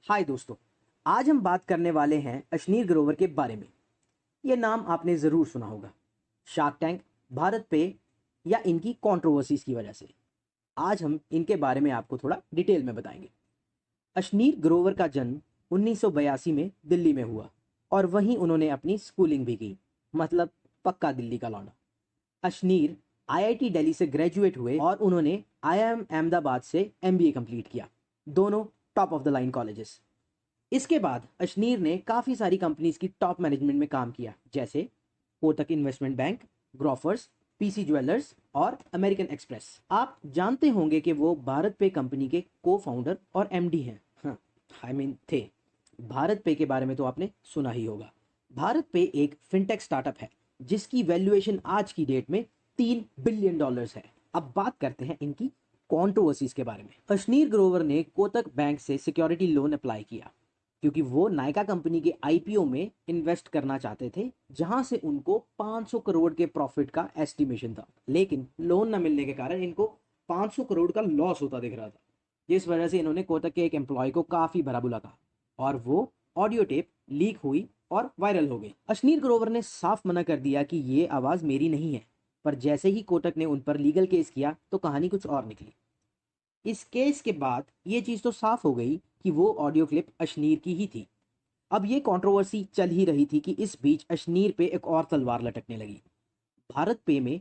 हाय दोस्तों, आज हम बात करने वाले हैं अशनीर ग्रोवर के बारे में। ये नाम आपने ज़रूर सुना होगा, शार्क टैंक, भारत पे या इनकी कंट्रोवर्सीज की वजह से। आज हम इनके बारे में आपको थोड़ा डिटेल में बताएंगे। अशनीर ग्रोवर का जन्म 1982 में दिल्ली में हुआ और वहीं उन्होंने अपनी स्कूलिंग भी की, मतलब पक्का दिल्ली का लौंडा। अशनीर आईआईटी दिल्ली से ग्रेजुएट हुए और उन्होंने आईआईएम अहमदाबाद से एमबीए कंप्लीट किया, दोनों top of the line colleges. इसके बाद अशनीर ने काफ़ी सारी कंपनीज की टॉप मैनेजमेंट में काम किया, जैसे Kotak investment bank, Grofers, PC jewellers और अमेरिकन एक्सप्रेस। आप जानते होंगे कि वो भारत पे कंपनी के को फाउंडर और एमडी हैं। हाँ, थे। भारत पे के बारे में तो आपने सुना ही होगा। भारत पे एक फिनटेक स्टार्टअप है जिसकी वैल्यूएशन आज की डेट में $3 बिलियन है। अब बात करते हैं इनकी कॉन्ट्रोवर्सीज के बारे में। अशनीर ग्रोवर ने कोटक बैंक से सिक्योरिटी लोन अप्लाई किया क्योंकि वो नायका कंपनी के आईपीओ में इन्वेस्ट करना चाहते थे, जहां से उनको 500 करोड़ के प्रॉफिट का एस्टिमेशन था। लेकिन लोन न मिलने के कारण इनको 500 करोड़ का लॉस होता दिख रहा था, जिस वजह से इन्होंने कोटक के एक एम्प्लॉय को काफी भला बुला कहा और वो ऑडियो टेप लीक हुई और वायरल हो गई। अशनीर ग्रोवर ने साफ मना कर दिया कि ये आवाज मेरी नहीं है, पर जैसे ही कोटक ने उन पर लीगल केस किया तो कहानी कुछ और निकली। इस केस के बाद ये चीज़ तो साफ हो गई कि वो ऑडियो क्लिप अशनीर की ही थी। अब ये कंट्रोवर्सी चल ही रही थी कि इस बीच अशनीर पे एक और तलवार लटकने लगी। भारत पे में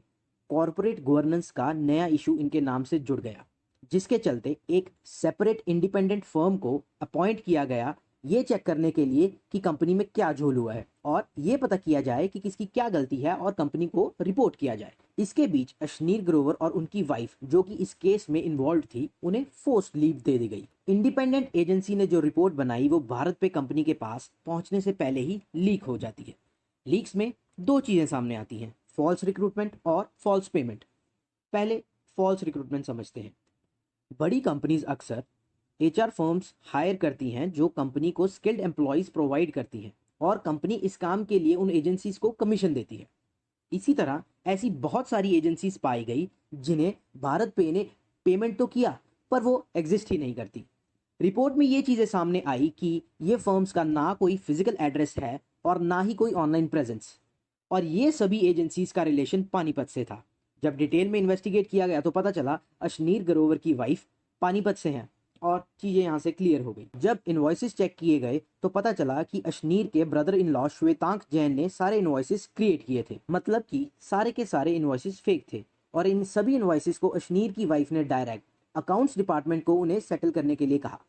कॉरपोरेट गवर्नेंस का नया इशू इनके नाम से जुड़ गया, जिसके चलते एक सेपरेट इंडिपेंडेंट फर्म को अपॉइंट किया गया, ये चेक करने के लिए कि कंपनी में क्या झोल हुआ है और ये पता किया जाए कि किसकी क्या गलती है और कंपनी को रिपोर्ट किया जाए। इसके बीच अशनीर ग्रोवर और उनकी वाइफ, जो कि इस केस में इन्वॉल्व थी, उन्हें फोर्स्ड लीव दे दी गई। इंडिपेंडेंट एजेंसी ने जो रिपोर्ट बनाई वो भारत पे कंपनी के पास पहुंचने से पहले ही लीक हो जाती है। लीक्स में दो चीजें सामने आती हैं, फॉल्स रिक्रूटमेंट और फॉल्स पेमेंट। पहले फॉल्स रिक्रूटमेंट समझते हैं। बड़ी कंपनीज अक्सर एचआर फर्म्स हायर करती हैं जो कंपनी को स्किल्ड एम्प्लॉयज प्रोवाइड करती हैं और कंपनी इस काम के लिए उन एजेंसीज को कमीशन देती है। इसी तरह ऐसी बहुत सारी एजेंसीज पाई गई जिन्हें भारत पे ने पेमेंट तो किया पर वो एग्जिस्ट ही नहीं करती। रिपोर्ट में ये चीजें सामने आई कि ये फर्म्स का ना कोई फिजिकल एड्रेस है और ना ही कोई ऑनलाइन प्रेजेंस, और ये सभी एजेंसीज का रिलेशन पानीपत से था। जब डिटेल में इन्वेस्टिगेट किया गया तो पता चला अशनीर ग्रोवर की वाइफ पानीपत से हैं और चीजें यहाँ से क्लियर हो गई। जब इनवॉइसेस चेक किए गए तो पता चला कि अशनीर के brother in law Shwetank Jain ने सारे इनवॉइसेस क्रिएट किए थे, मतलब कि सारे के सारे इनवॉइसेस फेक थे और इन सभी इनवॉइसेस को अशनीर की वाइफ ने डायरेक्ट अकाउंट्स डिपार्टमेंट को उन्हें सेटल करने के लिए कहा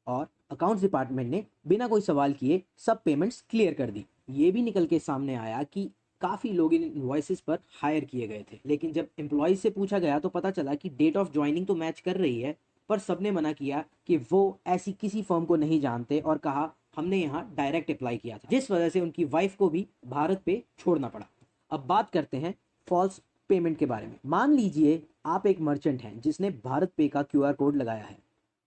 और अकाउंट्स डिपार्टमेंट ने बिना कोई सवाल किए सब पेमेंट्स क्लियर कर दी। ये भी निकल के सामने आया कि काफ़ी लोग इन इनवॉइसेस पर हायर किए गए थे, लेकिन जब एम्प्लॉयज से पूछा गया तो पता चला कि डेट ऑफ ज्वाइनिंग तो मैच कर रही है, पर सबने मना किया कि वो ऐसी किसी फर्म को नहीं जानते और कहा हमने यहाँ डायरेक्ट अप्लाई किया था, जिस वजह से उनकी वाइफ को भी भारत पे छोड़ना पड़ा। अब बात करते हैं फॉल्स पेमेंट के बारे में। मान लीजिए आप एक मर्चेंट हैं जिसने भारत पे का क्यूआर कोड लगाया है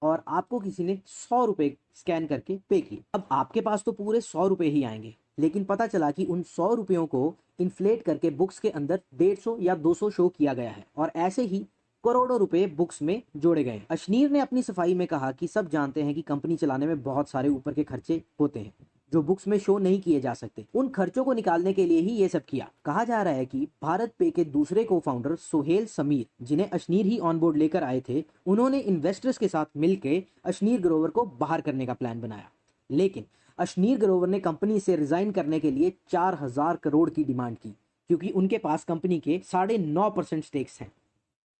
और आपको किसी ने 100 रुपए स्कैन करके पे किए। अब आपके पास तो पूरे 100 रुपए ही आएंगे, लेकिन पता चला कि उन 100 रुपयों को इन्फ्लेट करके बुक्स के अंदर 150 या 200 शो किया गया है और ऐसे ही करोड़ों रुपए बुक्स में जोड़े गए। अशनीर ने अपनी सफाई में कहा कि सब जानते हैं कि कंपनी चलाने में बहुत सारे ऊपर के खर्चे होते हैं जो बुक्स में शो नहीं किए जा सकते। उन खर्चों को निकालने के लिए ही ये सब किया। कहा जा रहा है कि भारत पे के दूसरे को फाउंडर सोहेल समीर, जिन्हें अशनीर ही ऑन बोर्ड लेकर आए थे, उन्होंने इन्वेस्टर्स के साथ मिलकर अशनीर ग्रोवर को बाहर करने का प्लान बनाया। लेकिन अशनीर ग्रोवर ने कंपनी से रिजाइन करने के लिए 4000 करोड़ की डिमांड की, क्योंकि उनके पास कंपनी के 9.5% स्टेक्स हैं।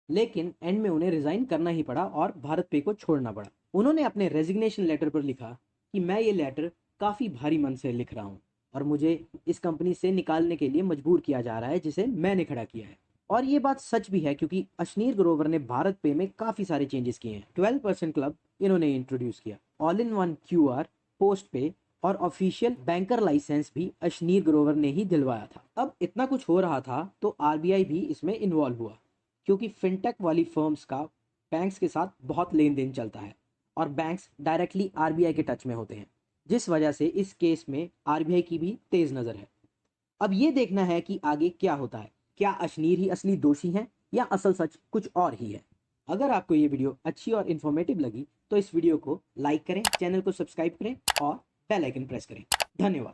लेकिन एंड में उन्हें रिजाइन करना ही पड़ा और भारत पे को छोड़ना पड़ा। उन्होंने अपने रेजिग्नेशन लेटर पर लिखा कि मैं ये लेटर काफ़ी भारी मन से लिख रहा हूँ और मुझे इस कंपनी से निकालने के लिए मजबूर किया जा रहा है जिसे मैंने खड़ा किया है। और ये बात सच भी है क्योंकि अशनीर ग्रोवर ने भारत पे में काफ़ी सारे चेंजेस किए हैं। 12% क्लब इन्होंने इंट्रोड्यूस किया, all in one QR, post पे और ऑफिशियल बैंकर लाइसेंस भी अशनीर ग्रोवर ने ही दिलवाया था। अब इतना कुछ हो रहा था तो आरबीआई भी इसमें इन्वॉल्व हुआ, क्योंकि फिनटेक वाली फर्म्स का बैंक्स के साथ बहुत लेन देन चलता है और बैंक्स डायरेक्टली आरबीआई के टच में होते हैं, जिस वजह से इस केस में आरबीआई की भी तेज नज़र है। अब ये देखना है कि आगे क्या होता है, क्या अशनीर ही असली दोषी हैं या असल सच कुछ और ही है। अगर आपको ये वीडियो अच्छी और इन्फॉर्मेटिव लगी तो इस वीडियो को लाइक करें, चैनल को सब्सक्राइब करें और बेल आइकन प्रेस करें। धन्यवाद।